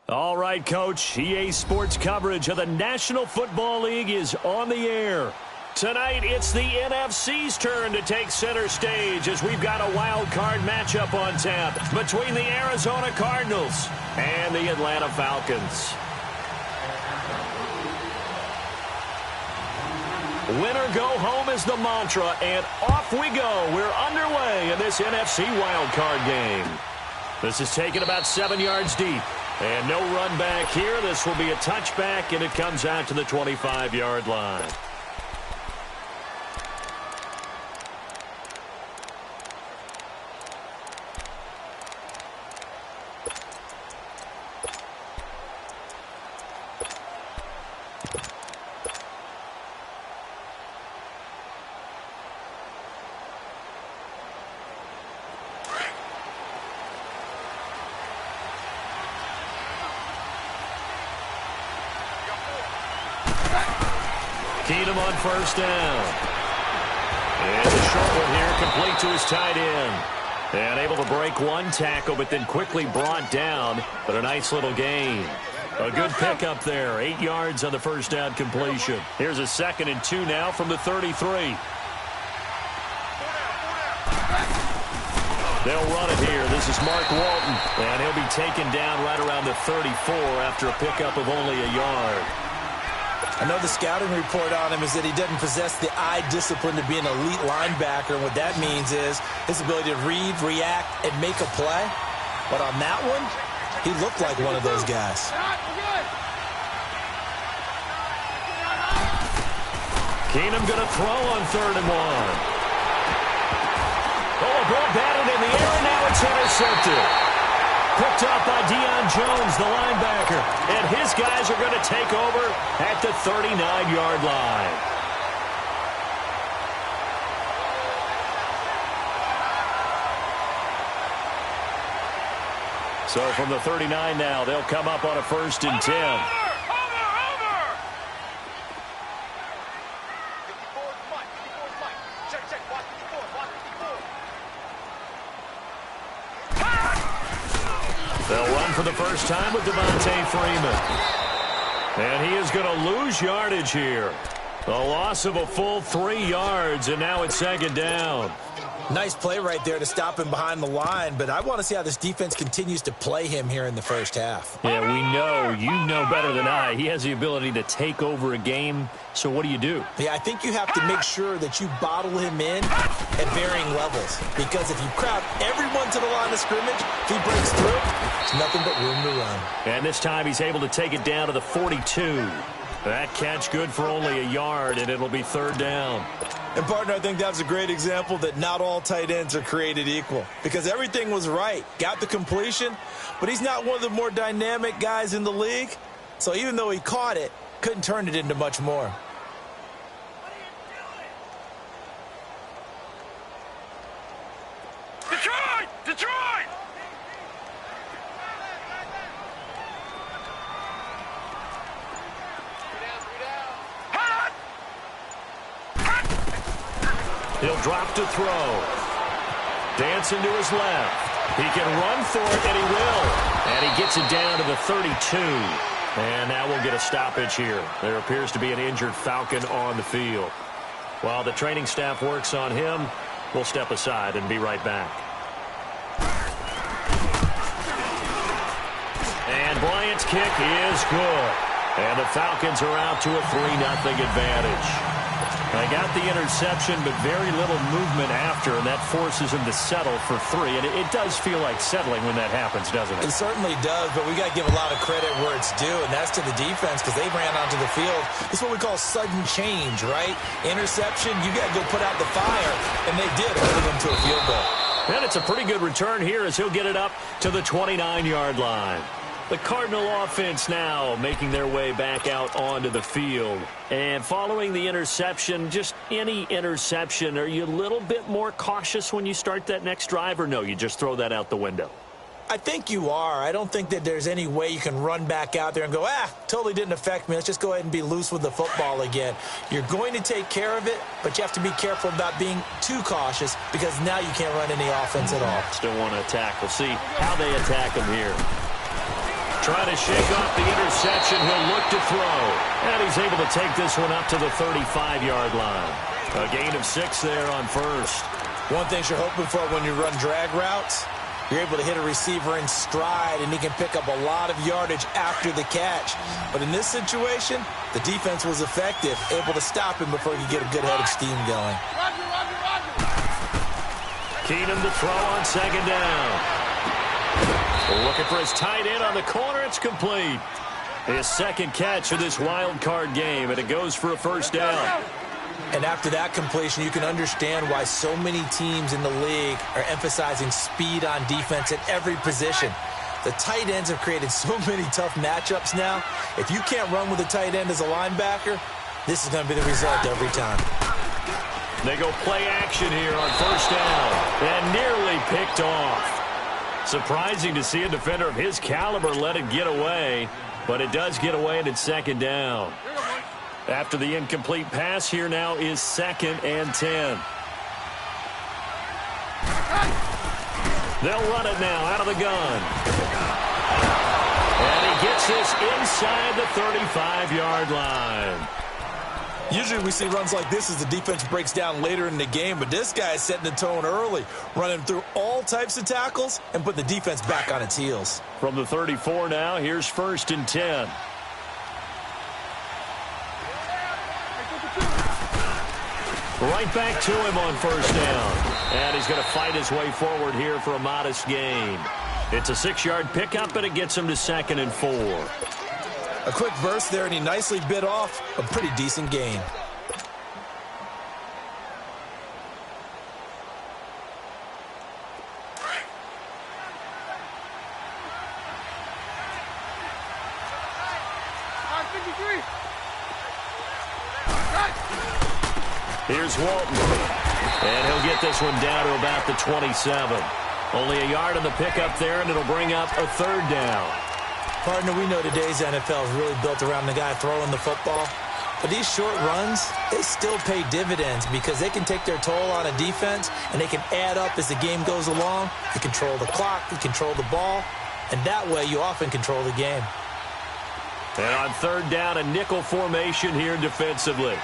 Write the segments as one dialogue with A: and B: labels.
A: All right, Coach. EA Sports coverage of the National Football League is on the air. Tonight, it's the NFC's turn to take center stage as we've got a wild card matchup on tap between the Arizona Cardinals and the Atlanta Falcons. Win or go home is the mantra, and off we go. We're underway in this NFC wild card game. This is taken about 7 yards deep. And no run back here. This will be a touchback, and it comes out to the 25-yard line. Keenum on first down. And the short one here, complete to his tight end. And able to break one tackle, but then quickly brought down. But a nice little gain. A good pickup there. 8 yards on the first down completion. Here's a 2nd and 2 now from the 33. They'll run it here. This is Mark Walton. And he'll be taken down right around the 34 after a pickup of only a yard.
B: I know the scouting report on him is that he doesn't possess the eye discipline to be an elite linebacker. And what that means is his ability to read, react, and make a play. But on that one, he looked like one of those guys.
A: Keenum going to throw on 3rd and 1. Oh, a ball batted in the air, and now it's intercepted. Picked up by Deion Jones, the linebacker. And his guys are going to take over at the 39-yard line. So from the 39 now, they'll come up on a 1st and 10. They'll run for the first time with Devontae Freeman. And he is going to lose yardage here. A loss of a full 3 yards, and now it's 2nd down.
B: Nice play right there to stop him behind the line, but I want to see how this defense continues to play him here in the first half.
A: Yeah, we know. You know better than I. He has the ability to take over a game, so what do you do?
B: Yeah, I think you have to make sure that you bottle him in at varying levels, because if you crowd everyone to the line of scrimmage, if he breaks through, it's nothing but room to run.
A: And this time he's able to take it down to the 42. That catch good for only a yard, and it'll be 3rd down.
B: And, partner, I think that's a great example that not all tight ends are created equal, because everything was right. Got the completion, but he's not one of the more dynamic guys in the league. So even though he caught it, couldn't turn it into much more.
C: Detroit! Detroit!
A: He'll drop to throw. Dancing to his left. He can run for it, and he will. And he gets it down to the 32. And now we'll get a stoppage here. There appears to be an injured Falcon on the field. While the training staff works on him, we'll step aside and be right back. And Bryant's kick is good. And the Falcons are out to a 3-0 advantage. They got the interception, but very little movement after, and that forces him to settle for 3. And it does feel like settling when that happens, doesn't it?
B: It certainly does, but we got to give a lot of credit where it's due, and that's to the defense, because they ran onto the field. This is what we call sudden change, right? Interception, you got to go put out the fire, and they did, holding them to a field goal.
A: And it's a pretty good return here as he'll get it up to the 29-yard line. The Cardinal offense now making their way back out onto the field. And following the interception, just any interception, are you a little bit more cautious when you start that next drive, or no, you just throw that out the window?
B: I think you are. I don't think that there's any way you can run back out there and go, totally didn't affect me. Let's just go ahead and be loose with the football again. You're going to take care of it, but you have to be careful about being too cautious, because now you can't run any offense at all.
A: Still want to attack. We'll see how they attack them here. Trying to shake off the interception. He'll look to throw. And he's able to take this one up to the 35-yard line. A gain of 6 there on first.
B: One thing you're hoping for when you run drag routes, you're able to hit a receiver in stride, and he can pick up a lot of yardage after the catch. But in this situation, the defense was effective, able to stop him before he could get a good head of steam going.
A: Keenum to throw on second down. Looking for his tight end on the corner. It's complete. His second catch of this wild card game, and it goes for a first down.
B: And after that completion, you can understand why so many teams in the league are emphasizing speed on defense at every position. The tight ends have created so many tough matchups now. If you can't run with a tight end as a linebacker, this is going to be the result every time.
A: They go play action here on first down, and nearly picked off. Surprising to see a defender of his caliber let it get away, but it does get away, and it's second down. After the incomplete pass, here now is 2nd and 10. They'll run it now out of the gun. And he gets this inside the 35-yard line.
B: Usually we see runs like this as the defense breaks down later in the game, but this guy is setting the tone early, running through all types of tackles and put the defense back on its heels.
A: From the 34 now, here's 1st and 10. Right back to him on first down. And he's going to fight his way forward here for a modest gain. It's a 6-yard pickup, and it gets him to 2nd and 4.
B: A quick burst there, and he nicely bit off a pretty decent gain.
A: Here's Walton. And he'll get this one down to about the 27. Only a yard on the pickup there, and it'll bring up a 3rd down.
B: Partner, we know today's NFL is really built around the guy throwing the football. But these short runs, they still pay dividends because they can take their toll on a defense, and they can add up as the game goes along. You control the clock, you control the ball, and that way you often control the game.
A: And on 3rd down, a nickel formation here defensively.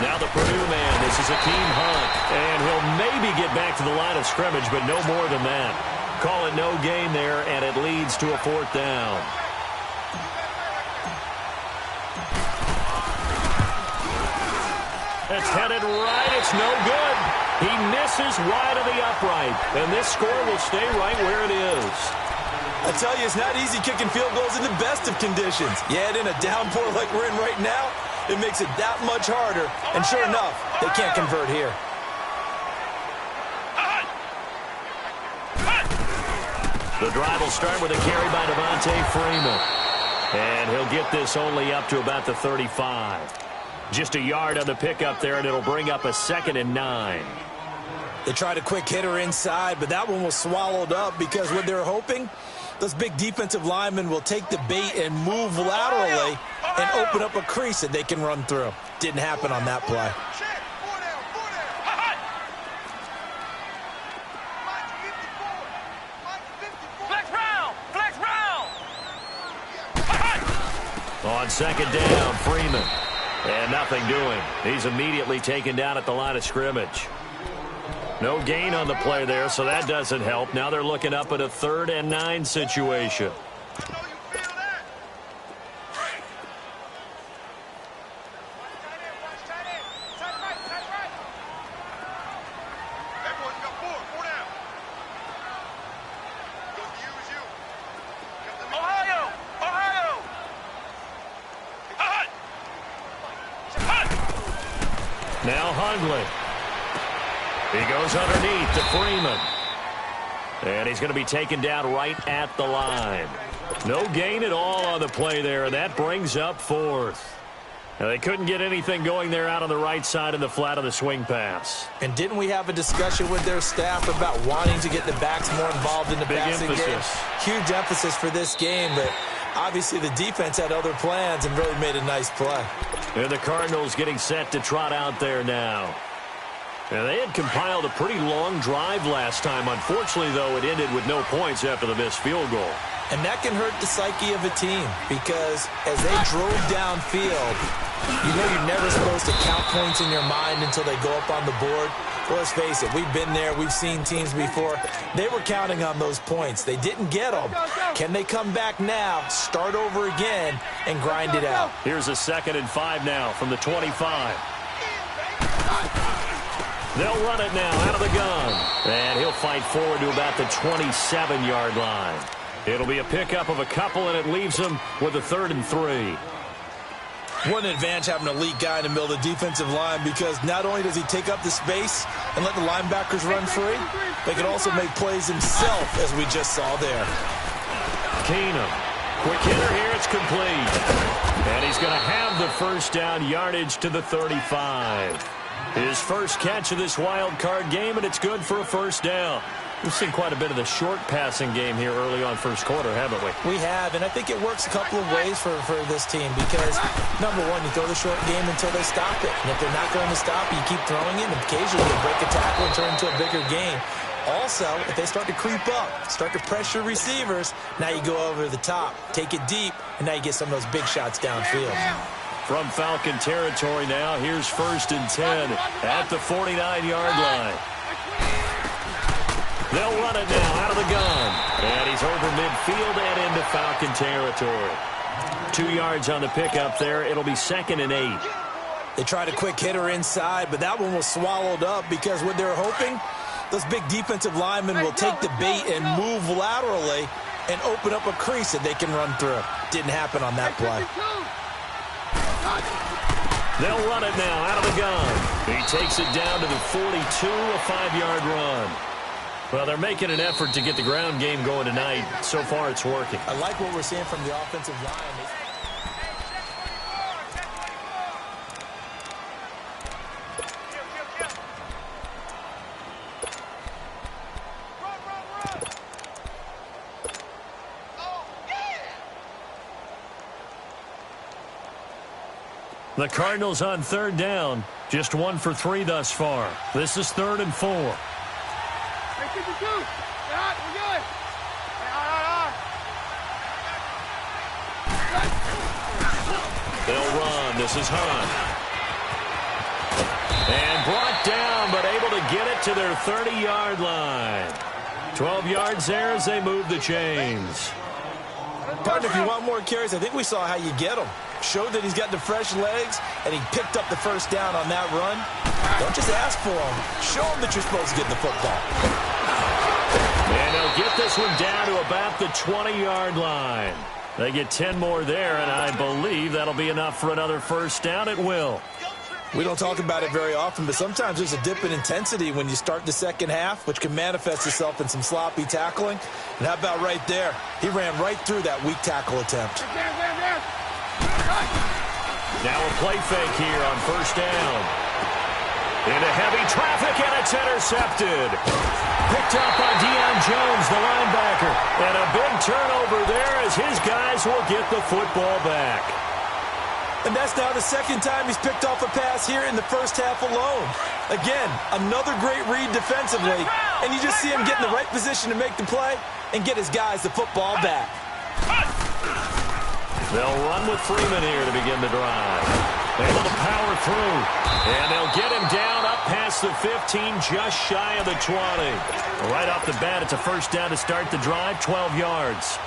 A: Now the Purdue man, this is Akeem Hunt, and he'll maybe get back to the line of scrimmage, but no more than that. Call it no gain there, and it leads to a 4th down. It's headed right, it's no good. He misses wide of the upright, and this score will stay right where it is.
B: I tell you, it's not easy kicking field goals in the best of conditions. You add in a downpour like we're in right now, it makes it that much harder. And sure enough, they can't convert here.
A: The drive will start with a carry by Devontae Freeman. And he'll get this only up to about the 35. Just a yard on the pickup there, and it'll bring up a 2nd and 9.
B: They tried a quick hitter inside, but that one was swallowed up because what they're hoping, those big defensive linemen will take the bait and move laterally and open up a crease that they can run through. Didn't happen on that play.
A: On 2nd down, Freeman. And nothing doing. He's immediately taken down at the line of scrimmage. No gain on the play there, so that doesn't help. Now they're looking up at a 3rd and 9 situation. Now Hundley. He goes underneath to Freeman. And he's going to be taken down right at the line. No gain at all on the play there. That brings up 4th. Now, they couldn't get anything going there out on the right side in the flat of the swing pass.
B: And didn't we have a discussion with their staff about wanting to get the backs more involved in the passing game? Huge emphasis for this game, but obviously the defense had other plans and really made a nice play.
A: And the Cardinals getting set to trot out there now. And they had compiled a pretty long drive last time. Unfortunately, though, it ended with no points after the missed field goal.
B: And that can hurt the psyche of a team because as they drove downfield, you know you're never supposed to count points in your mind until they go up on the board. Well, let's face it, we've been there. We've seen teams before. They were counting on those points. They didn't get them. Can they come back now, start over again, and grind it out?
A: Here's a 2nd and 5 now from the 25. They'll run it now out of the gun. And he'll fight forward to about the 27-yard line. It'll be a pickup of a couple, and it leaves them with a 3rd and 3.
B: What an advantage having an elite guy in the middle of the defensive line because not only does he take up the space and let the linebackers run free, but he can also make plays himself, as we just saw there.
A: Keenum. Quick hitter here. It's complete. And he's going to have the first down yardage to the 35. His first catch of this wild card game, and it's good for a first down. We've seen quite a bit of the short passing game here early on first quarter, haven't we?
B: We have, and I think it works a couple of ways for this team because, number one, you throw the short game until they stop it. And if they're not going to stop it, you keep throwing it, and occasionally you break a tackle and turn into a bigger game. Also, if they start to creep up, start to pressure receivers, now you go over the top, take it deep, and now you get some of those big shots downfield.
A: From Falcon territory now, here's 1st and 10 at the 49-yard line. They'll run it now out of the gun. And he's over midfield and into Falcon territory. 2 yards on the pickup there. It'll be 2nd and 8.
B: They tried a quick hitter inside, but that one was swallowed up because what they're hoping, those big defensive linemen will take the bait and move laterally and open up a crease that they can run through. Didn't happen on that play.
A: They'll run it now out of the gun. He takes it down to the 42, a 5-yard run. Well, they're making an effort to get the ground game going tonight. So far, it's working.
B: I like what we're seeing from the offensive line.
A: The Cardinals on 3rd down. Just 1 for 3 thus far. This is 3rd and 4. They'll run. This is Hunt. And brought down, but able to get it to their 30-yard line. 12 yards there as they move the chains.
B: Partner, if you want more carries, I think we saw how you get them. Showed that he's got the fresh legs, and he picked up the first down on that run. Don't just ask for them. Show them that you're supposed to get the football.
A: And they'll get this one down to about the 20-yard line. They get 10 more there, and I believe that'll be enough for another first down. It will.
B: We don't talk about it very often, but sometimes there's a dip in intensity when you start the second half, which can manifest itself in some sloppy tackling. And how about right there? He ran right through that weak tackle attempt.
A: Now a play fake here on first down. Into heavy traffic, and it's intercepted. Picked up by Deion Jones, the linebacker. And a big turnover there as his guys will get the football back.
B: And that's now the second time he's picked off a pass here in the first half alone. Again, another great read defensively. And you just see him get in the right position to make the play and get his guys the football back.
A: They'll run with Freeman here to begin the drive. Able to power through. And they'll get him down up past the 15, just shy of the 20. Right off the bat, it's a first down to start the drive, 12 yards.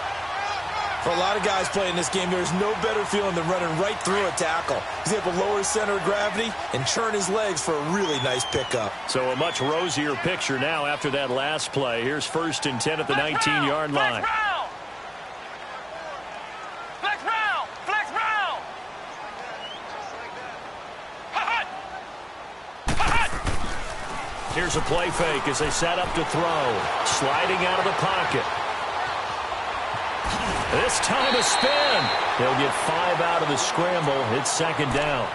B: For a lot of guys playing this game, there's no better feeling than running right through a tackle. He's able to lower his center of gravity and churn his legs for a really nice pickup.
A: So a much rosier picture now after that last play. Here's 1st and 10 at the 19-yard line. Here's a play fake as they set up to throw. Sliding out of the pocket. This time a spin. They'll get 5 out of the scramble. It's 2nd down.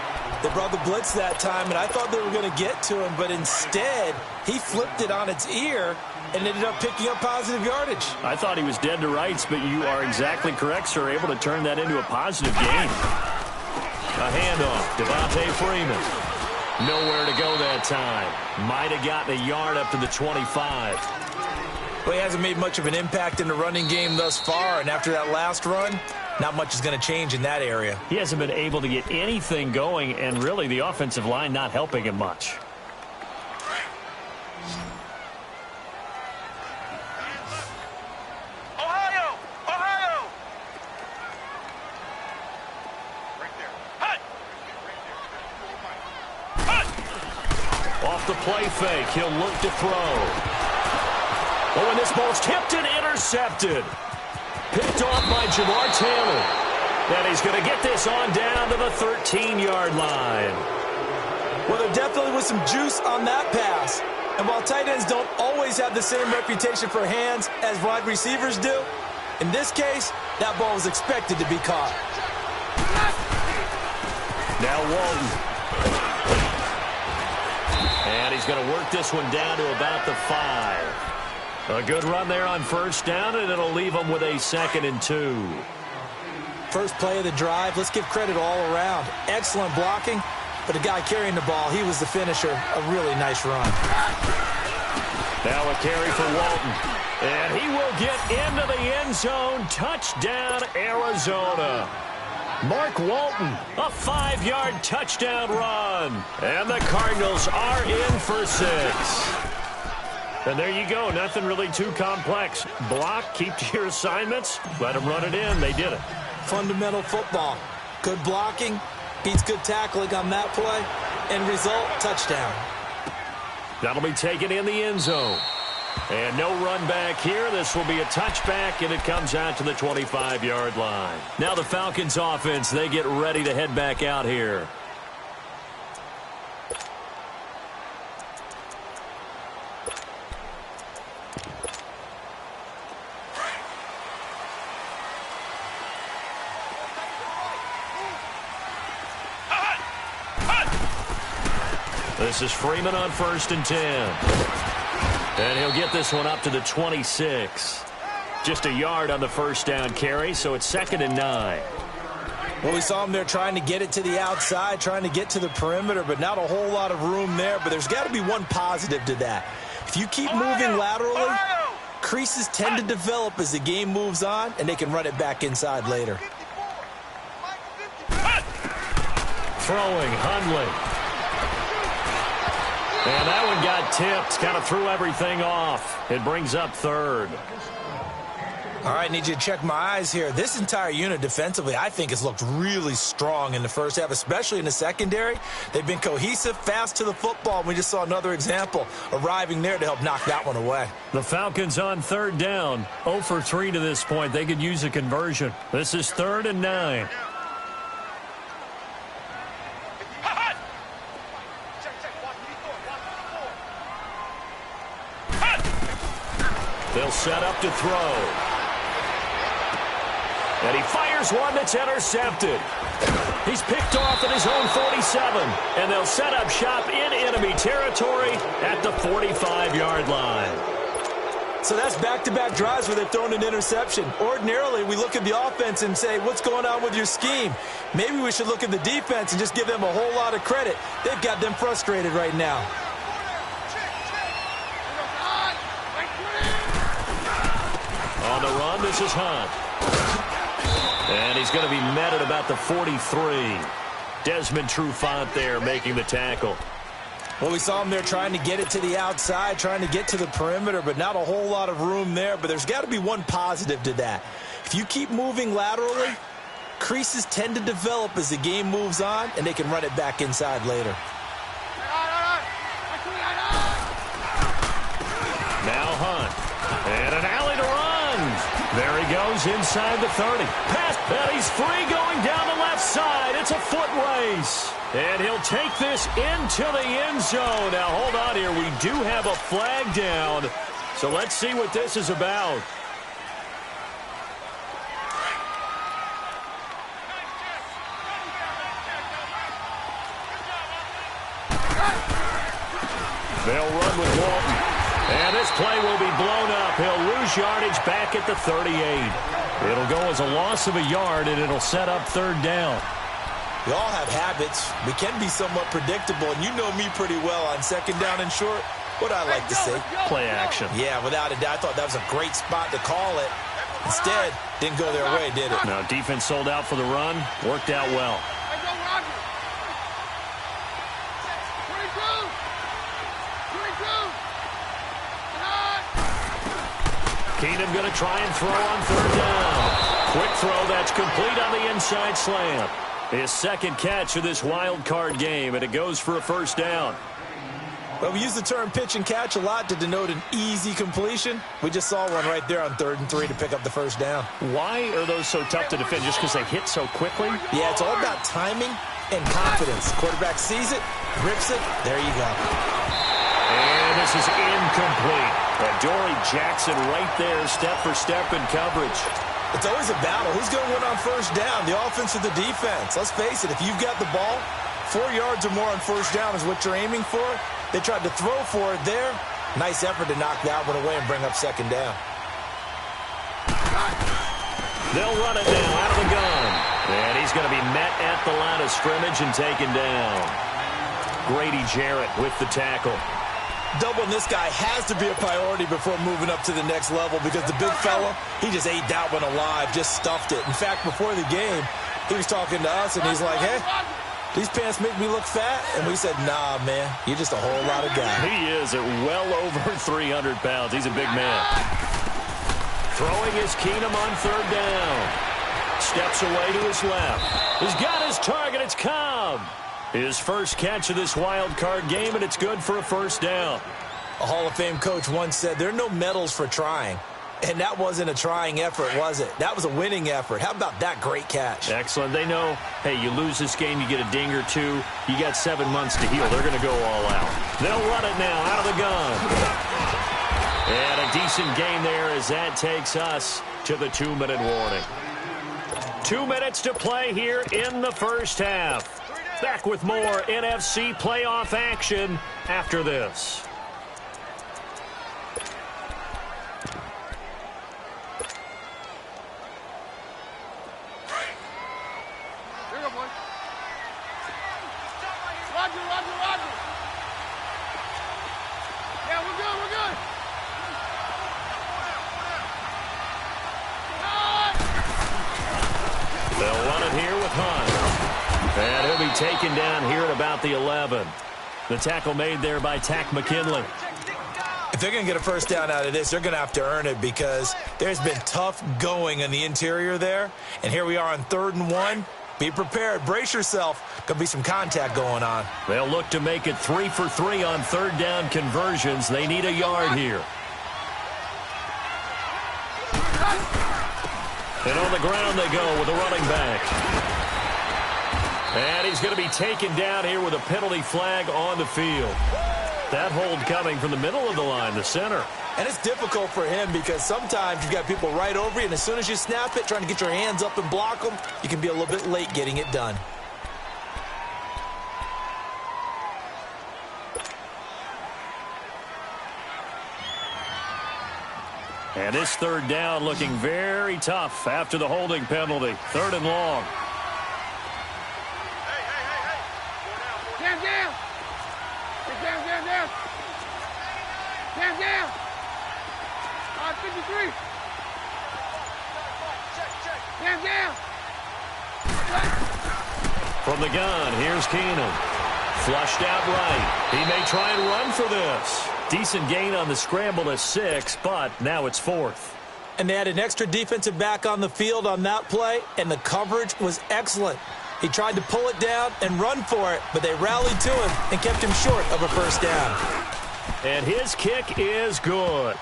B: They brought the blitz that time, and I thought they were going to get to him, but instead he flipped it on its ear and ended up picking up positive yardage.
A: I thought he was dead to rights, but you are exactly correct, sir. Able to turn that into a positive gain. A handoff. Devontae Freeman. Nowhere to go that time. Might have gotten a yard up to the 25.
B: Well, he hasn't made much of an impact in the running game thus far, and after that last run, not much is going to change in that area.
A: He hasn't been able to get anything going, and really the offensive line not helping him much. Off the play fake, he'll look to throw. Oh, and this ball's tipped and intercepted. Picked off by Jamar Taylor. And he's going to get this on down to the 13-yard line.
B: Well, there definitely was some juice on that pass. And while tight ends don't always have the same reputation for hands as wide receivers do, in this case, that ball was expected to be caught.
A: Now Walton. And he's going to work this one down to about the 5. A good run there on first down, and it'll leave him with a 2nd and 2.
B: First play of the drive, let's give credit all around. Excellent blocking, but the guy carrying the ball, he was the finisher. A really nice run.
A: Now a carry for Walton. And he will get into the end zone. Touchdown, Arizona. Mark Walton, a 5-yard touchdown run. And the Cardinals are in for 6. And there you go. Nothing really too complex. Block, keep to your assignments, let them run it in. They did it.
B: Fundamental football. Good blocking, beats good tackling on that play, end result, touchdown.
A: That'll be taken in the end zone. And no run back here. This will be a touchback, and it comes out to the 25-yard line. Now the Falcons offense, they get ready to head back out here. This is Freeman on 1st and 10. And he'll get this one up to the 26. Just a yard on the first down carry, so it's 2nd and 9.
B: Well, we saw him there trying to get it to the outside, trying to get to the perimeter, but not a whole lot of room there. But there's got to be one positive to that. If you keep moving laterally, creases tend to develop as the game moves on, and they can run it back inside later.
A: Throwing, Hundley. And that one got tipped, kind of threw everything off. It brings up 3rd.
B: All right, need you to check my eyes here. This entire unit defensively, I think, has looked really strong in the first half, especially in the secondary. They've been cohesive, fast to the football. We just saw another example arriving there to help knock that one away.
A: The Falcons on 3rd down, 0 for 3 to this point. They could use a conversion. This is 3rd and 9. They'll set up to throw. And he fires one that's intercepted. He's picked off at his own 47. And they'll set up shop in enemy territory at the 45-yard line.
B: So that's back-to-back drives where they've thrown an interception. Ordinarily, we look at the offense and say, what's going on with your scheme? Maybe we should look at the defense and just give them a whole lot of credit. They've got them frustrated right now.
A: On the run, this is Hunt. And he's going to be met at about the 43. Desmond Trufant there making the tackle.
B: Well, we saw him there trying to get it to the outside, trying to get to the perimeter, but not a whole lot of room there. But there's got to be one positive to that. If you keep moving laterally, creases tend to develop as the game moves on, and they can run it back inside later.
A: Now Hunt. And an alley to run. There he goes inside the 30. Pass, and he's free going down the left side. It's a foot race. And he'll take this into the end zone. Now, hold on here. We do have a flag down. So let's see what this is about. They'll run with Walton. And this play will be blown up. He'll lose yardage back at the 38. It'll go as a loss of a yard, and it'll set up 3rd down.
B: We all have habits. We can be somewhat predictable, and you know me pretty well on second down and short. What I like to say?
A: Play action.
B: Yeah, without a doubt. I thought that was a great spot to call it. Instead, didn't go their way, did it?
A: No, defense sold out for the run. Worked out well. Keenum going to try and throw on third down. Quick throw, that's complete on the inside slant. His second catch of this wild card game, and it goes for a first down.
B: Well, we use the term pitch and catch a lot to denote an easy completion. We just saw one right there on 3rd and 3 to pick up the first down.
A: Why are those so tough to defend? Just because they hit so quickly?
B: Yeah, it's all about timing and confidence. Quarterback sees it, grips it, there you go.
A: And this is incomplete. Dory Jackson right there, step for step in coverage.
B: It's always a battle. Who's going to win on first down, the offense or the defense? Let's face it, if you've got the ball, 4 yards or more on first down is what you're aiming for. They tried to throw for it there. Nice effort to knock that one away and bring up second down.
A: They'll run it now out of the gun. And he's going to be met at the line of scrimmage and taken down. Grady Jarrett with the tackle.
B: Doubling this guy has to be a priority before moving up to the next level because the big fella, he just ate that one alive, just stuffed it. In fact, before the game, he was talking to us, and he's like, hey, these pants make me look fat. And we said, nah, man, you're just a whole lot of guy.
A: He is at well over 300 pounds. He's a big man. Throwing is Keenum on third down. Steps away to his left. He's got his target. It's Cobb. His first catch of this wild card game, and it's good for a first down.
B: A Hall of Fame coach once said, there are no medals for trying. And that wasn't a trying effort, was it? That was a winning effort. How about that great catch?
A: Excellent. They know, hey, you lose this game, you get a ding or two. You got 7 months to heal. They're going to go all out. They'll run it now out of the gun. And a decent gain there as that takes us to the 2-minute warning. 2 minutes to play here in the first half. Back with more NFC playoff action after this. They'll run it here with Hunt. And he'll be taken down here at about the 11. The tackle made there by Tack McKinley.
B: If they're going to get a first down out of this, they're going to have to earn it because there's been tough going in the interior there. And here we are on 3rd and 1. Be prepared. Brace yourself. Could be some contact going on.
A: They'll look to make it 3 for 3 on third down conversions. They need a yard here. And on the ground they go with a running back. And he's going to be taken down here with a penalty flag on the field. That hold coming from the middle of the line, the center.
B: And it's difficult for him because sometimes you've got people right over you, and as soon as you snap it, trying to get your hands up and block them, you can be a little bit late getting it done.
A: And this third down looking very tough after the holding penalty. 3rd and long.
C: Down. 53. Down.
A: From the gun, here's Keenum. Flushed out right. He may try and run for this. Decent gain on the scramble to 6, but now it's 4th.
B: And they had an extra defensive back on the field on that play, and the coverage was excellent. He tried to pull it down and run for it, but they rallied to him and kept him short of a first down.
A: And his kick is good.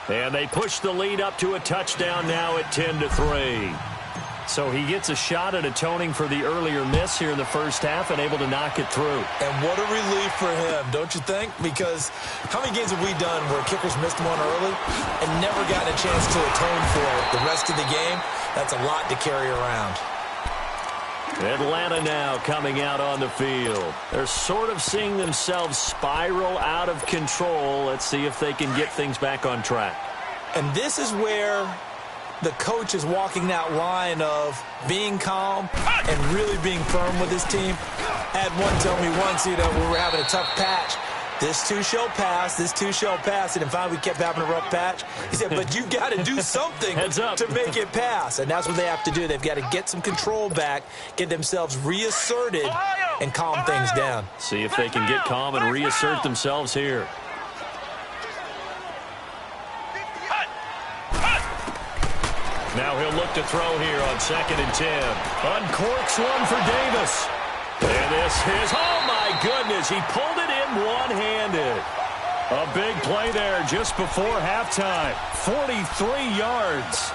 A: And they push the lead up to a touchdown now at 10-3. So he gets a shot at atoning for the earlier miss here in the first half and able to knock it through.
B: And what a relief for him, don't you think? Because how many games have we done where kickers missed one early and never gotten a chance to atone for it the rest of the game? That's a lot to carry around.
A: Atlanta now coming out on the field. They're sort of seeing themselves spiral out of control. Let's see if they can get things back on track.
B: And this is where the coach is walking that line of being calm and really being firm with his team. I had one tell me once, when we were having a tough patch, this too shall pass, this too shall pass. And then finally we kept having a rough patch. He said, but you've got to do something to make it pass. And that's what they have to do. They've got to get some control back, get themselves reasserted, and calm things down.
A: See if they can get calm and reassert themselves here. Now he'll look to throw here on 2nd and 10. Uncorks one for Davis. And this is, oh my goodness, he pulled it in one-handed. A big play there just before halftime. 43 yards.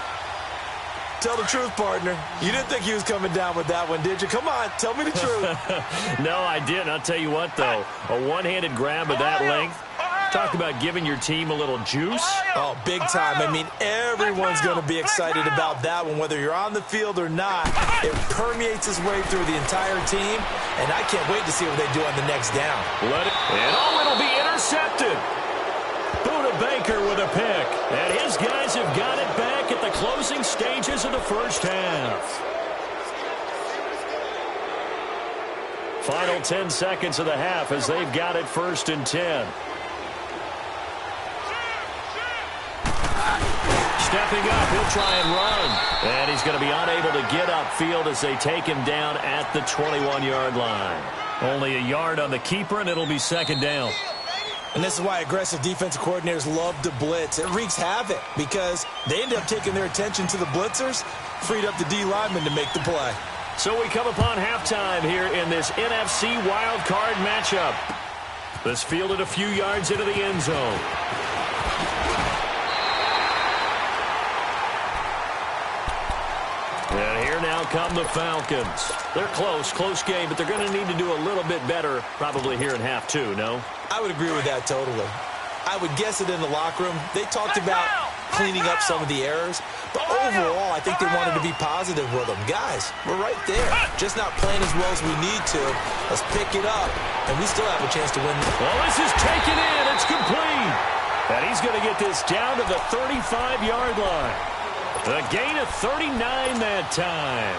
B: Tell the truth, partner. You didn't think he was coming down with that one, did you? Come on, tell me the truth.
A: No, I didn't. I'll tell you what, though. A one-handed grab of that length. Talk about giving your team a little juice.
B: Oh, big time. I mean, everyone's going to be excited about that one, whether you're on the field or not. It permeates its way through the entire team, and I can't wait to see what they do on the next down.
A: It'll be intercepted. Buda Baker with a pick. And his guys have got it back at the closing stages of the first half. Final 10 seconds of the half as they've got it 1st and 10. Stepping up, he'll try and run. And he's going to be unable to get upfield as they take him down at the 21-yard line. Only a yard on the keeper, and it'll be 2nd down.
B: And this is why aggressive defensive coordinators love to blitz. It wreaks havoc because they end up taking their attention to the blitzers, freed up the D lineman to make the play.
A: So we come upon halftime here in this NFC wildcard matchup. This fielded a few yards into the end zone. And here now come the Falcons. They're close game, but they're going to need to do a little bit better probably here in half 2, no?
B: I would agree with that totally. I would guess it in the locker room. They talked about cleaning up some of the errors, but overall, I think they wanted to be positive with them. Guys, we're right there. Just not playing as well as we need to. Let's pick it up, and we still have a chance to win.
A: Well, this is taken in. It's complete. And he's going to get this down to the 35-yard line. A gain of 39 that time.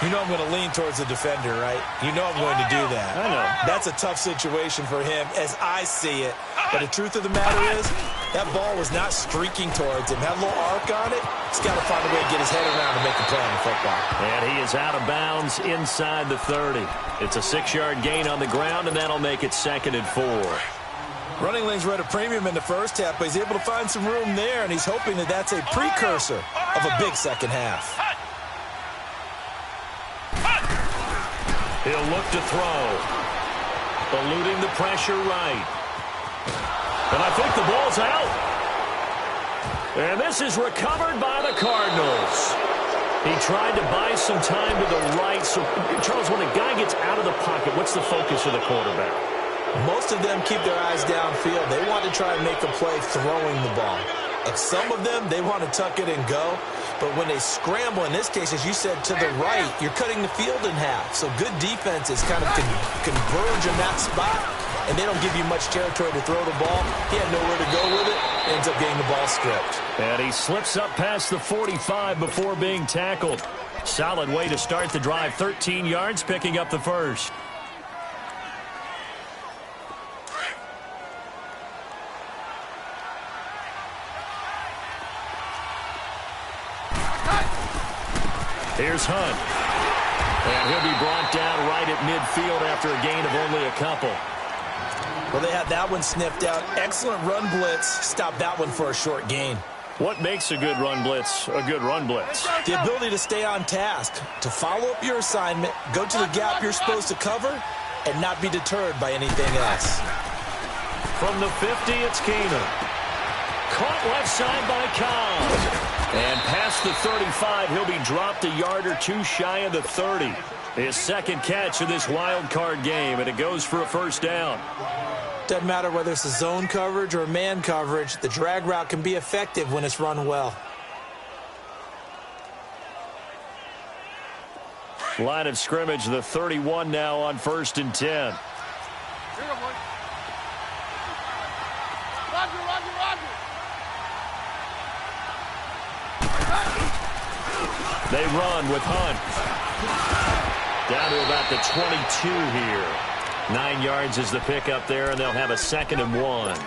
B: You know I'm going to lean towards the defender, right? You know I'm going to do that.
A: I know.
B: That's a tough situation for him as I see it. But the truth of the matter is, that ball was not streaking towards him. Had a little arc on it. He's got to find a way to get his head around and make a play on the football.
A: And he is out of bounds inside the 30. It's a 6-yard gain on the ground, and that'll make it 2nd and 4.
B: Running lanes were at a premium in the first half, but he's able to find some room there, and he's hoping that that's a precursor of a big second half.
A: He'll look to throw. Eluding the pressure right. And I think the ball's out. And this is recovered by the Cardinals. He tried to buy some time to the right. So, Charles, when a guy gets out of the pocket, what's the focus of the quarterback?
B: Most of them keep their eyes downfield. They want to try and make a play throwing the ball. Some of them, they want to tuck it and go. But when they scramble, in this case, as you said, to the right, you're cutting the field in half. So good defenses kind of converge in that spot, and they don't give you much territory to throw the ball. He had nowhere to go with it. Ends up getting the ball stripped.
A: And he slips up past the 45 before being tackled. Solid way to start the drive. 13 yards, picking up the first. Here's Hunt. And he'll be brought down right at midfield after a gain of only a couple.
B: Well, they had that one sniffed out. Excellent run blitz. Stop that one for a short gain.
A: What makes a good run blitz a good run blitz?
B: The ability to stay on task, to follow up your assignment, go to the gap you're supposed to cover, and not be deterred by anything else.
A: From the 50, it's Keenan. Caught left side by Cobb. And past the 35, he'll be dropped a yard or two shy of the 30. His second catch of this wild card game, and it goes for a first down.
B: Doesn't matter whether it's a zone coverage or man coverage, the drag route can be effective when it's run well.
A: Line of scrimmage, the 31 now on 1st and 10. They run with Hunt. Down to about the 22 here. 9 yards is the pickup there, and they'll have a 2nd and 1.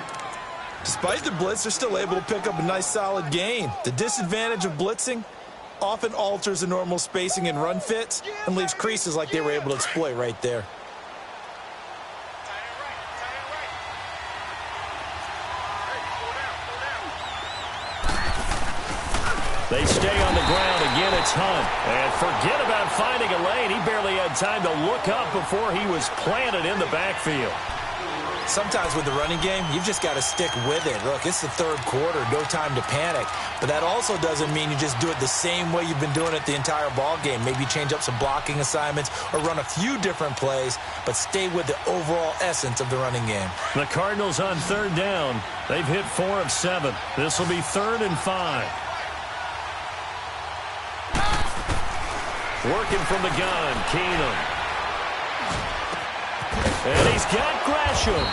B: Despite the blitz, they're still able to pick up a nice solid gain. The disadvantage of blitzing often alters the normal spacing and run fits and leaves creases like they were able to exploit right there.
A: They stay on the ground. Again, it's Hunt. And forget about finding a lane. He barely had time to look up before he was planted in the backfield.
B: Sometimes with the running game, you've just got to stick with it. Look, it's the third quarter, no time to panic. But that also doesn't mean you just do it the same way you've been doing it the entire ball game. Maybe change up some blocking assignments or run a few different plays, but stay with the overall essence of the running game.
A: The Cardinals on 3rd down. They've hit 4 of 7. This will be 3rd and 5. Working from the gun, Keenum. And he's got Gresham.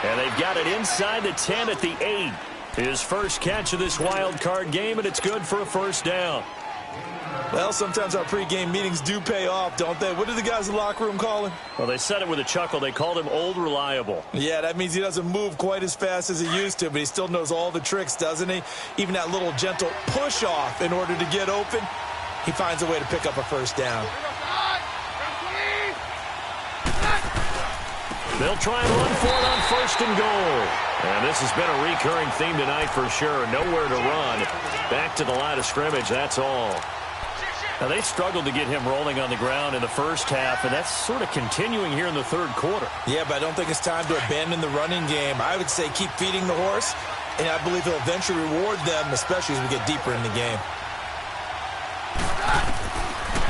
A: And they've got it inside the 10 at the 8. His first catch of this wild card game, and it's good for a 1st down.
B: Well, sometimes our pregame meetings do pay off, don't they? What did the guys in the locker room call him?
A: Well, they said it with a chuckle. They called him Old Reliable.
B: Yeah, that means he doesn't move quite as fast as he used to, but he still knows all the tricks, doesn't he? Even that little gentle push-off in order to get open, he finds a way to pick up a 1st down.
A: They'll try and run for it on 1st and goal. And this has been a recurring theme tonight for sure. Nowhere to run. Back to the line of scrimmage, that's all. Now, they struggled to get him rolling on the ground in the first half, and that's sort of continuing here in the 3rd quarter.
B: Yeah, but I don't think it's time to abandon the running game. I would say keep feeding the horse, and I believe he'll eventually reward them, especially as we get deeper in the game.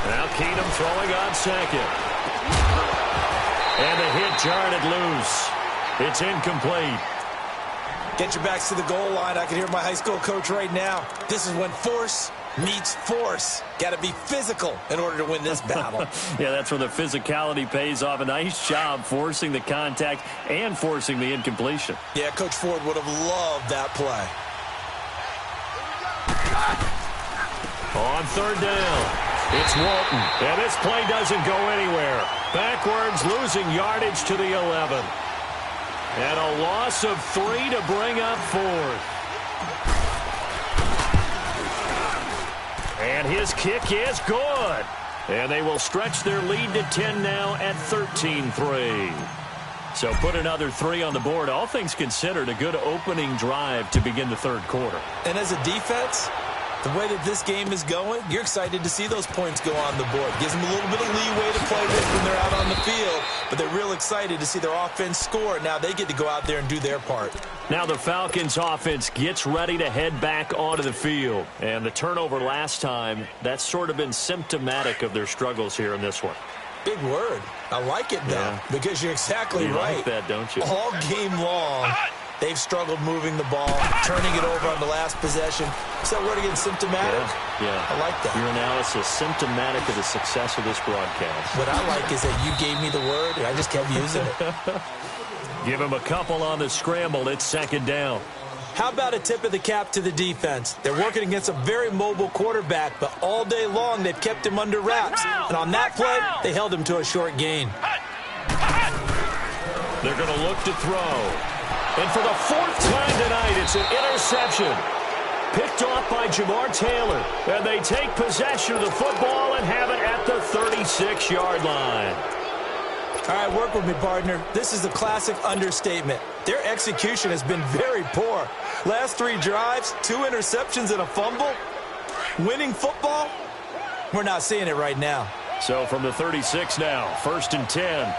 A: Now Keenum throwing on 2nd. And the hit jarred it loose. It's incomplete.
B: Get your backs to the goal line. I can hear my high school coach right now. This is when force meets force. Got to be physical in order to win this battle.
A: Yeah, that's where the physicality pays off. A nice job forcing the contact and forcing the incompletion.
B: Yeah, Coach Ford would have loved that play.
A: On 3rd down. It's Walton, and this play doesn't go anywhere. Backwards, losing yardage to the 11. And a loss of 3 to bring up 4th. And his kick is good. And they will stretch their lead to 10 now at 13-3. So put another 3 on the board. All things considered, a good opening drive to begin the 3rd quarter.
B: And as a defense, the way that this game is going, you're excited to see those points go on the board. Gives them a little bit of leeway to play with when they're out on the field, but they're real excited to see their offense score. Now they get to go out there and do their part.
A: Now the Falcons offense gets ready to head back onto the field. And the turnover last time, that's sort of been symptomatic of their struggles here in this one.
B: Big word. I like it, though, because you're exactly right.
A: You like that, don't you?
B: All game long, they've struggled moving the ball, turning it over on the last possession. Is that word again, symptomatic?
A: Yeah.
B: I like that.
A: Your analysis, symptomatic of the success of this broadcast.
B: What I like is that you gave me the word, and I just kept using it.
A: Give him a couple on the scramble. It's 2nd down.
B: How about a tip of the cap to the defense? They're working against a very mobile quarterback, but all day long they've kept him under wraps. And on that play, they held him to a short gain.
A: They're going to look to throw. And for the 4th time tonight, it's an interception. Picked off by Jamar Taylor. And they take possession of the football and have it at the 36-yard line.
B: All right, work with me, partner. This is a classic understatement. Their execution has been very poor. Last 3 drives, 2 interceptions and a fumble. Winning football? We're not seeing it right now.
A: So from the 36 now, 1st and 10.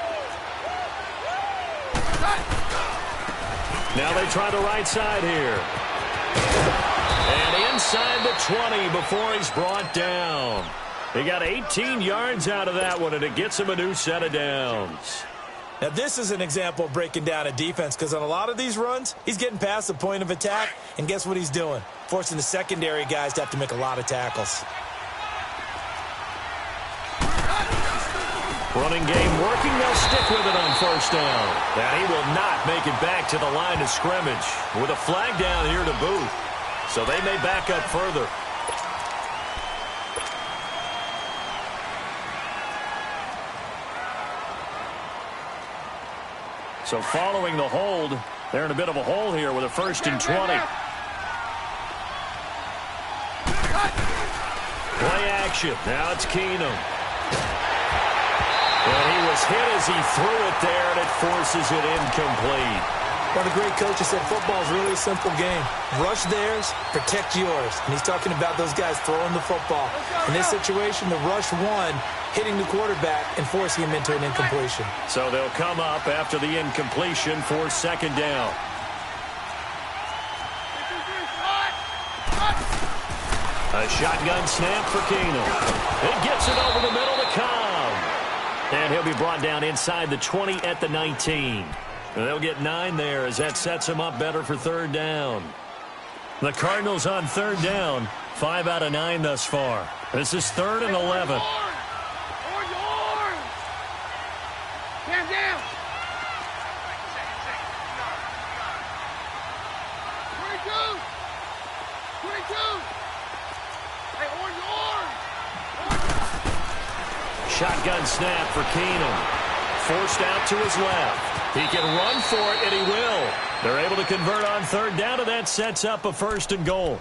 A: Now they try the right side here. And inside the 20 before he's brought down. He got 18 yards out of that one, and it gets him a new set of downs.
B: Now, this is an example of breaking down a defense, because on a lot of these runs, he's getting past the point of attack, and guess what he's doing? Forcing the secondary guys to have to make a lot of tackles.
A: Running game working. They'll stick with it on 1st down. And he will not make it back to the line of scrimmage with a flag down here to boot. So they may back up further. So following the hold, they're in a bit of a hole here with a 1st and 20. Play action. Now it's Keenum. And he was hit as he threw it there, and it forces it incomplete.
B: One of the great coaches said football is really a simple game. Rush theirs, protect yours. And he's talking about those guys throwing the football. In this situation, the rush won, hitting the quarterback and forcing him into an incompletion.
A: So they'll come up after the incompletion for 2nd down. A shotgun snap for Keenum. It gets it over the middle to Cobb. And he'll be brought down inside the 20 at the 19. They'll get 9 there as that sets him up better for 3rd down. The Cardinals on 3rd down, 5 out of 9 thus far. This is 3rd and 11. Shotgun snap for Keenum. Forced out to his left. He can run for it, and he will. They're able to convert on 3rd down, and that sets up a 1st and goal.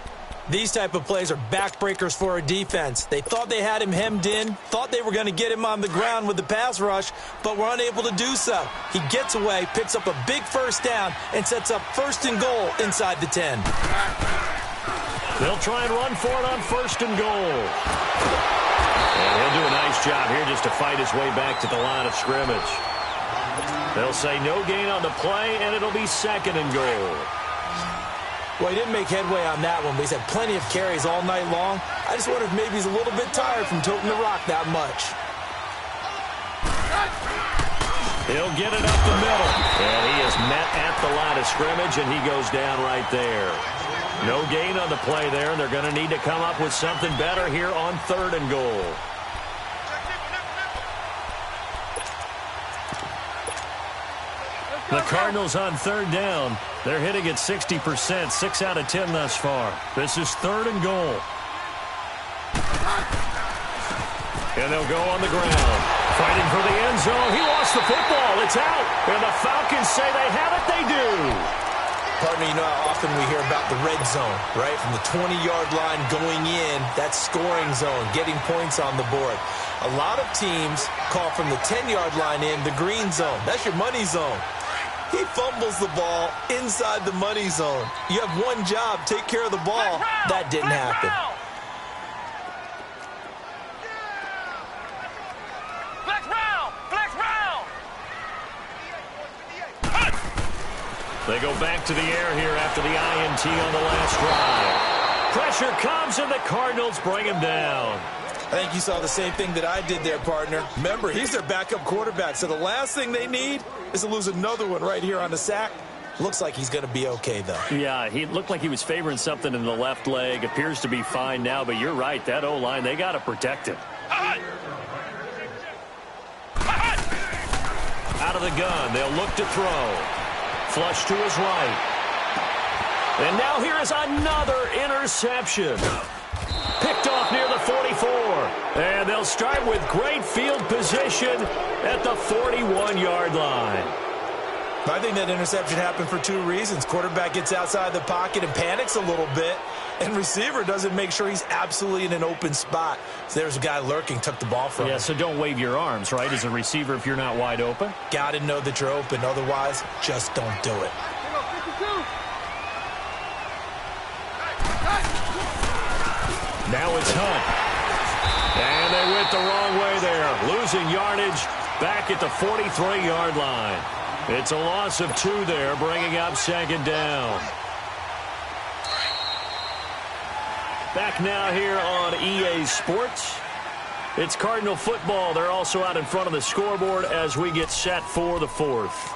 B: These type of plays are backbreakers for a defense. They thought they had him hemmed in, thought they were going to get him on the ground with the pass rush, but were unable to do so. He gets away, picks up a big 1st down, and sets up 1st and goal inside the 10.
A: They'll try and run for it on 1st and goal. And he'll do a nice job here just to fight his way back to the line of scrimmage. They'll say no gain on the play, and it'll be 2nd and goal.
B: Well, he didn't make headway on that one, but he's had plenty of carries all night long. I just wonder if maybe he's a little bit tired from toting the rock that much.
A: He'll get it up the middle. And he is met at the line of scrimmage, and he goes down right there. No gain on the play there, and they're going to need to come up with something better here on 3rd and goal. The Cardinals on 3rd down. They're hitting at 60%, 6 out of 10 thus far. This is 3rd and goal. And they'll go on the ground. Fighting for the end zone. He lost the football. It's out. And the Falcons say they have it. They do.
B: Partner, you know how often we hear about the red zone, right? From the 20-yard line going in, that's scoring zone, getting points on the board. A lot of teams call from the 10-yard line in the green zone. That's your money zone. He fumbles the ball inside the money zone. You have one job, take care of the ball. That didn't happen.
A: They go back to the air here after the INT on the last drive. Pressure comes, and the Cardinals bring him down.
B: I think you saw the same thing that I did there, partner. Remember, he's their backup quarterback, so the last thing they need is to lose another one right here on the sack. Looks like he's going to be okay, though.
A: Yeah, he looked like he was favoring something in the left leg. Appears to be fine now, but you're right. That O-line, they got to protect him. Out of the gun, they'll look to throw. Flush to his right. And now here is another interception. Picked off near the 44. And they'll start with great field position at the 41-yard line.
B: I think that interception happened for 2 reasons. Quarterback gets outside the pocket and panics a little bit. And receiver doesn't make sure he's absolutely in an open spot. So there's a guy lurking, took the ball from him.
A: Yeah, so don't wave your arms, right, as a receiver if you're not wide open.
B: Got to know that you're open. Otherwise, just don't do it.
A: Now it's Hunt. And they went the wrong way there. Losing yardage back at the 43-yard line. It's a loss of 2 there, bringing up 2nd down. Back now here on EA Sports. It's Cardinal football. They're also out in front of the scoreboard as we get set for the 4th.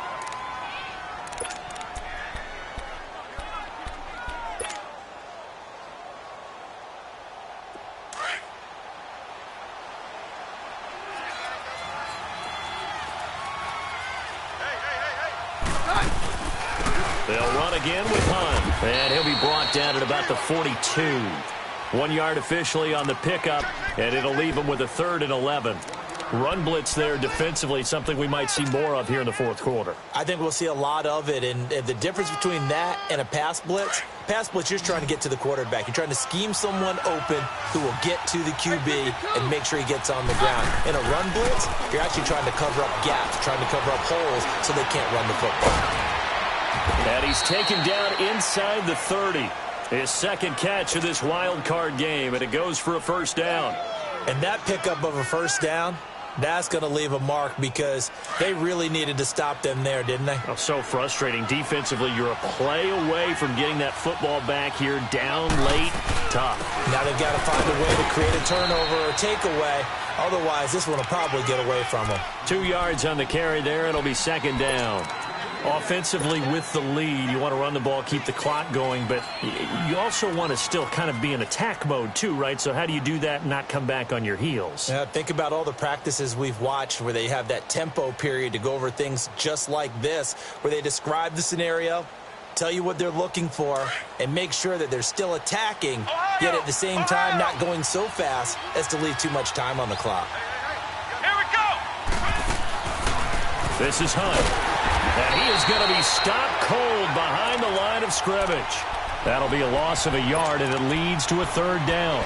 A: They'll run again with Hunt. And he'll be brought down at about the 42. 1 yard officially on the pickup, and it'll leave him with a 3rd and 11. Run blitz there defensively, something we might see more of here in the fourth quarter.
B: I think we'll see a lot of it, and the difference between that and a pass blitz, you're just trying to get to the quarterback. You're trying to scheme someone open who will get to the QB and make sure he gets on the ground. In a run blitz, you're actually trying to cover up gaps, trying to cover up holes so they can't run the football.
A: And he's taken down inside the 30. His second catch of this wild card game, and it goes for a first down.
B: And that pickup of a first down, that's going to leave a mark because they really needed to stop them there, didn't they?
A: Oh, so frustrating. Defensively, you're a play away from getting that football back here, down late, tough.
B: Now they've got to find a way to create a turnover or takeaway. Otherwise, this one will probably get away from them.
A: 2 yards on the carry there. It'll be second down. Offensively with the lead, you want to run the ball, keep the clock going, but you also want to still kind of be in attack mode too, right? So how do you do that and not come back on your heels?
B: Yeah, think about all the practices we've watched where they have that tempo period to go over things just like this, where they describe the scenario, tell you what they're looking for, and make sure that they're still attacking, yet at the same time not going so fast as to leave too much time on the clock.
C: Here we go!
A: This is Hunt. And he is going to be stopped cold behind the line of scrimmage. That'll be a loss of a yard, and it leads to a third down.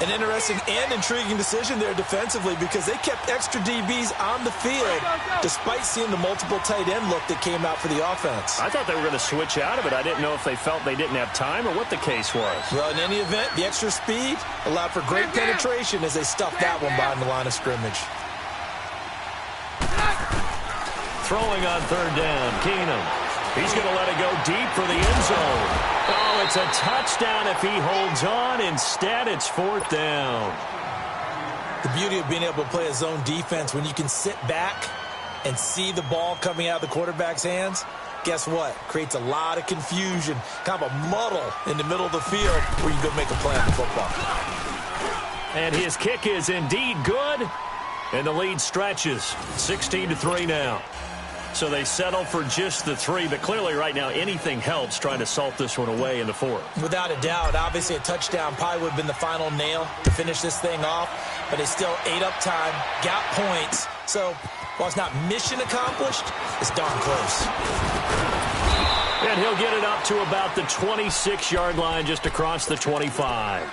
B: An interesting and intriguing decision there defensively because they kept extra DBs on the field despite seeing the multiple tight end look that came out for the offense.
A: I thought they were going to switch out of it. I didn't know if they felt they didn't have time or what the case was.
B: Well, in any event, the extra speed allowed for great penetration as they stuffed that one behind the line of scrimmage.
A: Throwing on third down, Keenum. He's going to let it go deep for the end zone. Oh, it's a touchdown if he holds on. Instead, it's fourth down.
B: The beauty of being able to play a zone defense when you can sit back and see the ball coming out of the quarterback's hands, guess what? Creates a lot of confusion, kind of a muddle in the middle of the field where you can go make a play on the football.
A: And his kick is indeed good, and the lead stretches 16-3 now. So they settle for just the 3, but clearly right now anything helps trying to salt this one away in the 4th.
B: Without a doubt, obviously a touchdown probably would have been the final nail to finish this thing off, but they still ate up time, got points. So while it's not mission accomplished, it's darn close.
A: And he'll get it up to about the 26-yard line, just across the 25.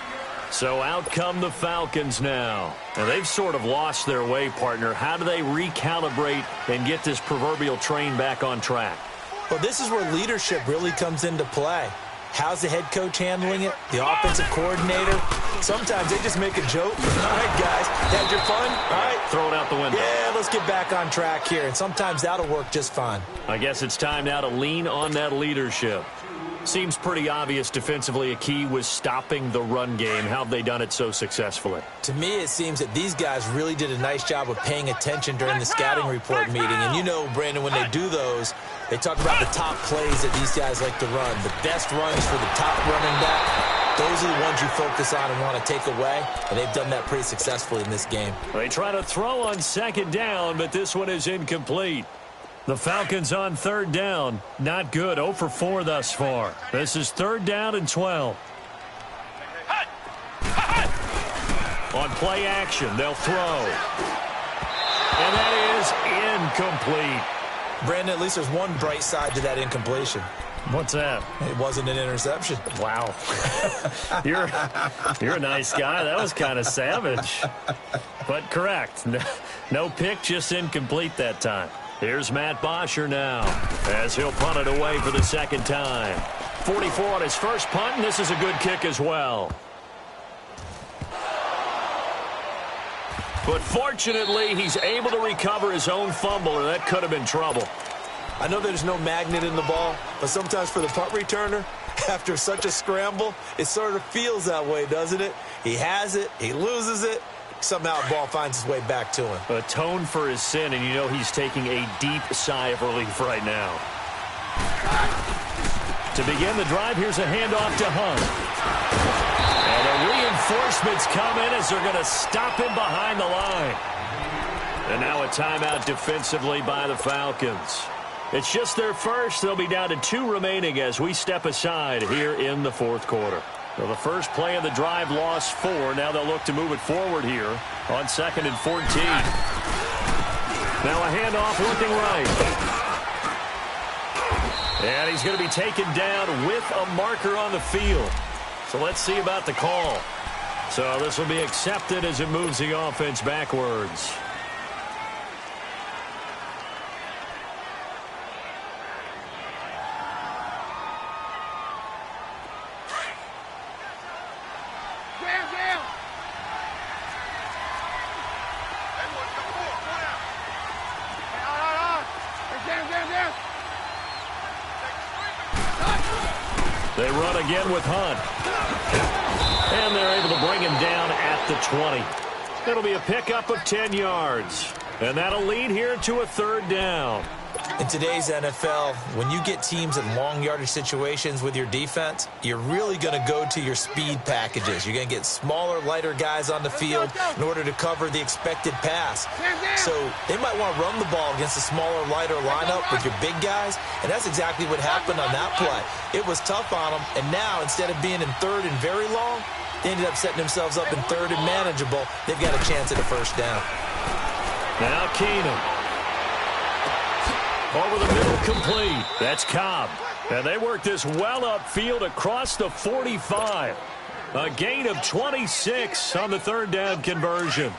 A: So out come the Falcons now. And they've sort of lost their way, partner. How do they recalibrate and get this proverbial train back on track?
B: Well, this is where leadership really comes into play. How's the head coach handling it? The offensive coordinator? Sometimes they just make a joke. All right, guys, had your fun? All right.
A: Throw it out the window.
B: Yeah, let's get back on track here. And sometimes that'll work just fine.
A: I guess it's time now to lean on that leadership. Seems pretty obvious defensively a key was stopping the run game. How have they done it so successfully?
B: To me, it seems that these guys really did a nice job of paying attention during the scouting report meeting. And you know, Brandon, when they do those, they talk about the top plays that these guys like to run. The best runs for the top running back. Those are the ones you focus on and want to take away. And they've done that pretty successfully in this game.
A: They try to throw on second down, but this one is incomplete. The Falcons on third down. Not good. 0 for 4 thus far. This is third down and 12. On play action, they'll throw. And that is incomplete.
B: Brandon, at least there's one bright side to that incompletion.
A: What's that?
B: It wasn't an interception.
A: Wow. You're a nice guy. That was kind of savage. But correct. No pick, just incomplete that time. Here's Matt Bosher now as he'll punt it away for the second time. 44 on his first punt, and this is a good kick as well. But fortunately, he's able to recover his own fumble, or that could have been trouble.
B: I know there's no magnet in the ball, but sometimes for the punt returner, after such a scramble, it sort of feels that way, doesn't it? He has it, he loses it. Somehow the ball finds its way back to him.
A: Atone for his sin, and you know he's taking a deep sigh of relief right now. To begin the drive, here's a handoff to Hunt. And the reinforcements come in as they're going to stop him behind the line. And now a timeout defensively by the Falcons. It's just their first. They'll be down to 2 remaining as we step aside here in the fourth quarter. So the first play of the drive lost 4. Now they'll look to move it forward here on 2nd and 14. Now a handoff looking right. And he's going to be taken down with a marker on the field. So let's see about the call. So this will be accepted as it moves the offense backwards. They run again with Hunt. And they're able to bring him down at the 20. It'll be a pickup of 10 yards. And that'll lead here to a 3rd down.
B: In today's NFL, when you get teams in long yardage situations with your defense, you're really going to go to your speed packages. You're going to get smaller, lighter guys on the field in order to cover the expected pass. So they might want to run the ball against a smaller, lighter lineup with your big guys, and that's exactly what happened on that play. It was tough on them, and now instead of being in 3rd and very long, they ended up setting themselves up in 3rd and manageable. They've got a chance at a 1st down.
A: Now Keenan. Over the middle, complete. That's Cobb. And they work this well upfield across the 45. A gain of 26 on the 3rd down conversion.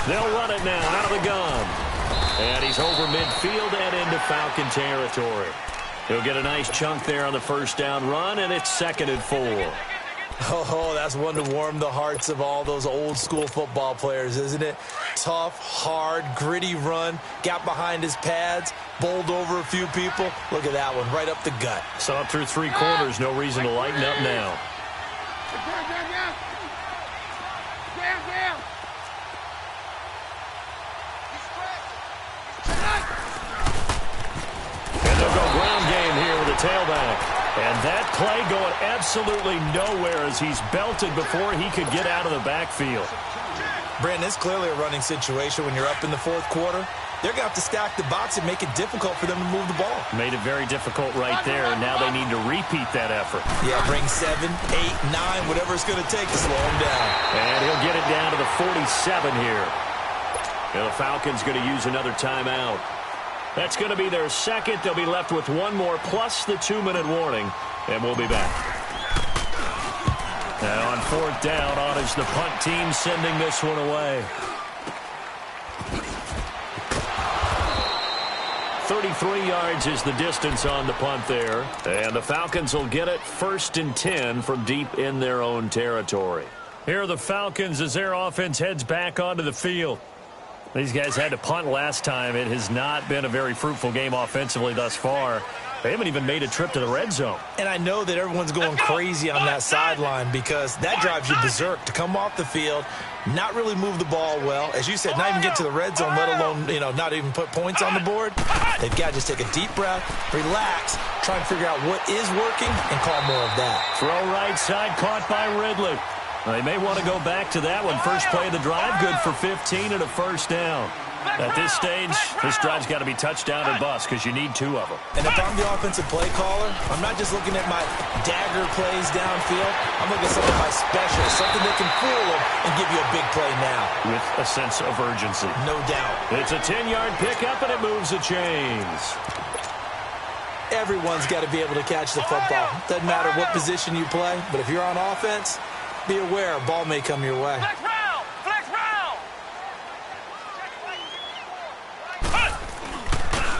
A: They'll run it now out of the gun. And he's over midfield and into Falcon territory. He'll get a nice chunk there on the 1st down run, and it's 2nd and 4.
B: Oh, that's one to warm the hearts of all those old-school football players, isn't it? Tough, hard, gritty run, got behind his pads, bowled over a few people. Look at that one, right up the gut.
A: So up through 3 quarters, no reason to lighten up now. And they'll go ground game here with a tailback. And that play going absolutely nowhere as he's belted before he could get out of the backfield.
B: Brandon, it's clearly a running situation when you're up in the 4th quarter. They're going to have to stack the box and make it difficult for them to move the ball.
A: Made it very difficult right there. Now they need to repeat that effort.
B: Yeah, bring 7, 8, 9, whatever it's going to take to slow him down.
A: And he'll get it down to the 47 here. And the Falcons going to use another timeout. That's going to be their 2nd. They'll be left with 1 more plus the 2-minute warning. And we'll be back. Now on 4th down, on is the punt team sending this one away. 33 yards is the distance on the punt there. And the Falcons will get it 1st and 10 from deep in their own territory. Here are the Falcons as their offense heads back onto the field. These guys had to punt last time. It has not been a very fruitful game offensively thus far. They haven't even made a trip to the red zone.
B: And I know that everyone's going crazy on that sideline because that drives you berserk to come off the field, not really move the ball well. As you said, not even get to the red zone, let alone, not even put points on the board. They've got to just take a deep breath, relax, try and figure out what is working, and call more of that.
A: Throw right side, caught by Ridley. They may want to go back to that one. First play of the drive, good for 15 and a 1st down. At this stage, this drive's got to be touchdown or bust because you need 2 of them.
B: And if I'm the offensive play caller, I'm not just looking at my dagger plays downfield. I'm looking at some of my specials, something that can fool them and give you a big play now.
A: With a sense of urgency.
B: No doubt.
A: It's a 10-yard pickup, and it moves the chains.
B: Everyone's got to be able to catch the football. Doesn't matter what position you play, but if you're on offense, be aware a ball may come your way.
C: Flex round! Flex round!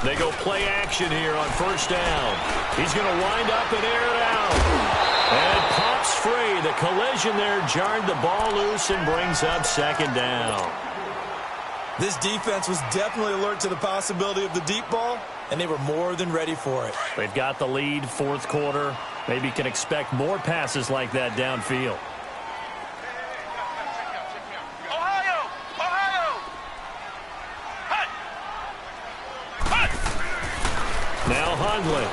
A: They go play action here on 1st down. He's going to wind up and air it out. And it pops free. The collision there jarred the ball loose and brings up 2nd down.
B: This defense was definitely alert to the possibility of the deep ball, and they were more than ready for it.
A: They've got the lead, 4th quarter. Maybe can expect more passes like that downfield. Now Hundley.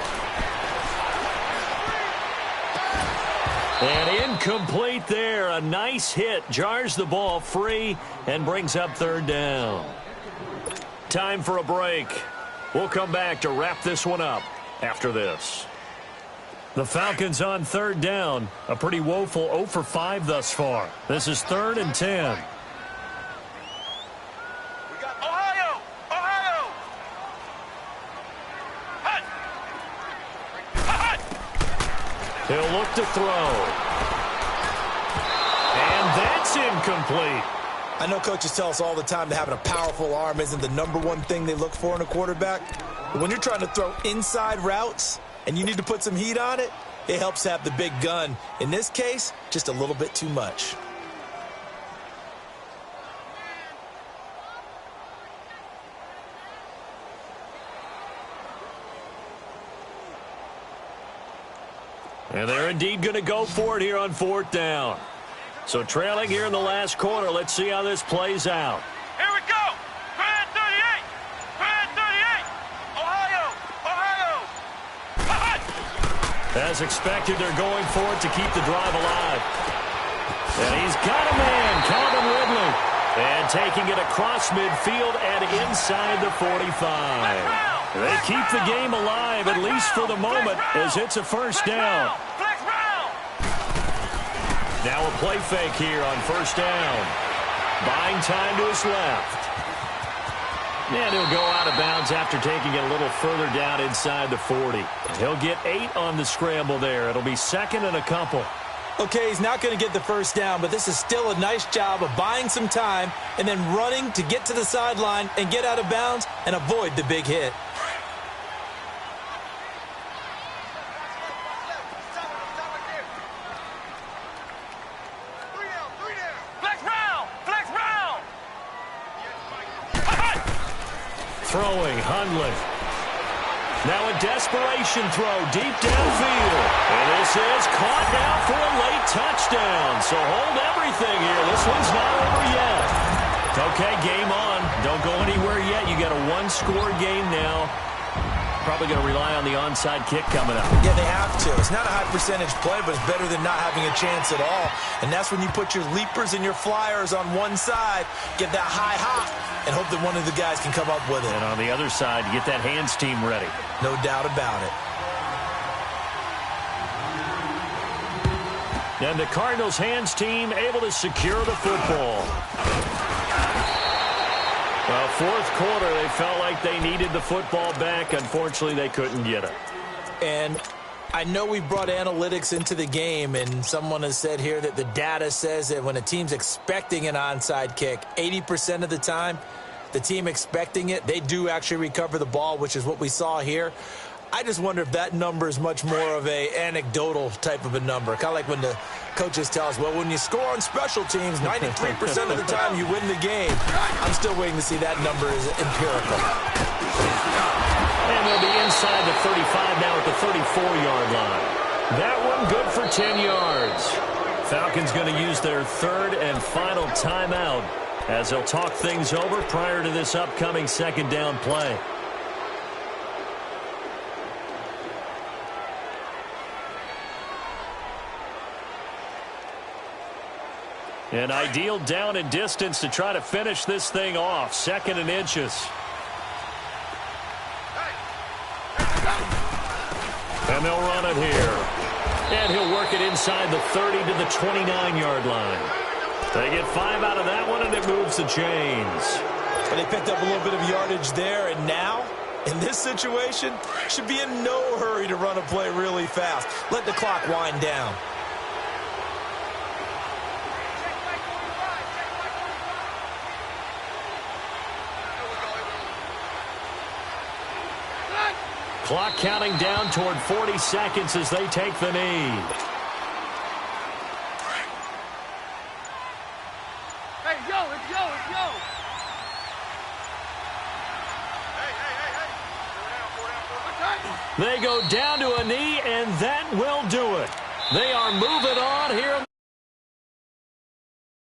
A: And incomplete there. A nice hit. Jars the ball free and brings up 3rd down. Time for a break. We'll come back to wrap this one up after this. The Falcons on third down. A pretty woeful 0 for 5 thus far. This is 3rd and 10. He'll look to throw. And that's incomplete.
B: I know coaches tell us all the time that having a powerful arm isn't the #1 thing they look for in a quarterback. But when you're trying to throw inside routes and you need to put some heat on it, it helps have the big gun. In this case, just a little bit too much.
A: And they're indeed going to go for it here on 4th down. So trailing here in the last quarter. Let's see how this plays out.
C: Here we go. Grand 38. Grand 38. Ohio.
A: As expected, they're going for it to keep the drive alive. And he's got a man, Calvin Ridley. And taking it across midfield and inside the 45. They keep the game alive, at least for the moment, as it's a 1st down. Now a play fake here on 1st down. Buying time to his left. And he'll go out of bounds after taking it a little further down inside the 40. And he'll get 8 on the scramble there. It'll be 2nd and a couple.
B: Okay, he's not going to get the 1st down, but this is still a nice job of buying some time and then running to get to the sideline and get out of bounds and avoid the big hit.
A: Throwing, Hundley. Now a desperation throw deep downfield. And this is caught now for a late touchdown. So hold everything here. This one's not over yet. Okay, game on. Don't go anywhere yet. You got a 1-score game now. Probably going to rely on the onside kick coming up.
B: Yeah, they have to. It's not a high percentage play, but it's better than not having a chance at all. And that's when you put your leapers and your flyers on one side, get that high hop, and hope that one of the guys can come up with it.
A: And on the other side, get that hands team ready.
B: No doubt about it.
A: And the Cardinals hands team able to secure the football. Well, 4th quarter, they felt like they needed the football back. Unfortunately, they couldn't get it.
B: And I know we brought analytics into the game, and someone has said here that the data says that when a team's expecting an onside kick, 80% of the time, the team expecting it, they do actually recover the ball, which is what we saw here. I just wonder if that number is much more of a anecdotal type of a number. Kind of like when the coaches tell us, well, when you score on special teams, 93% of the time you win the game. I'm still waiting to see that number is empirical.
A: And they'll be inside the 35 now at the 34-yard line. That one good for 10 yards. Falcons going to use their 3rd and final timeout as they'll talk things over prior to this upcoming 2nd down play. An ideal down and distance to try to finish this thing off. 2nd and inches. And they'll run it here. And he'll work it inside the 30 to the 29-yard line. They get 5 out of that one, and it moves the chains.
B: And they picked up a little bit of yardage there, and now, in this situation, should be in no hurry to run a play really fast. Let the clock wind down.
A: Clock counting down toward 40 seconds as they take the knee.
C: Hey, yo, it's yo, it's yo. Hey.
A: They go down to a knee, and that will do it. They are moving on here.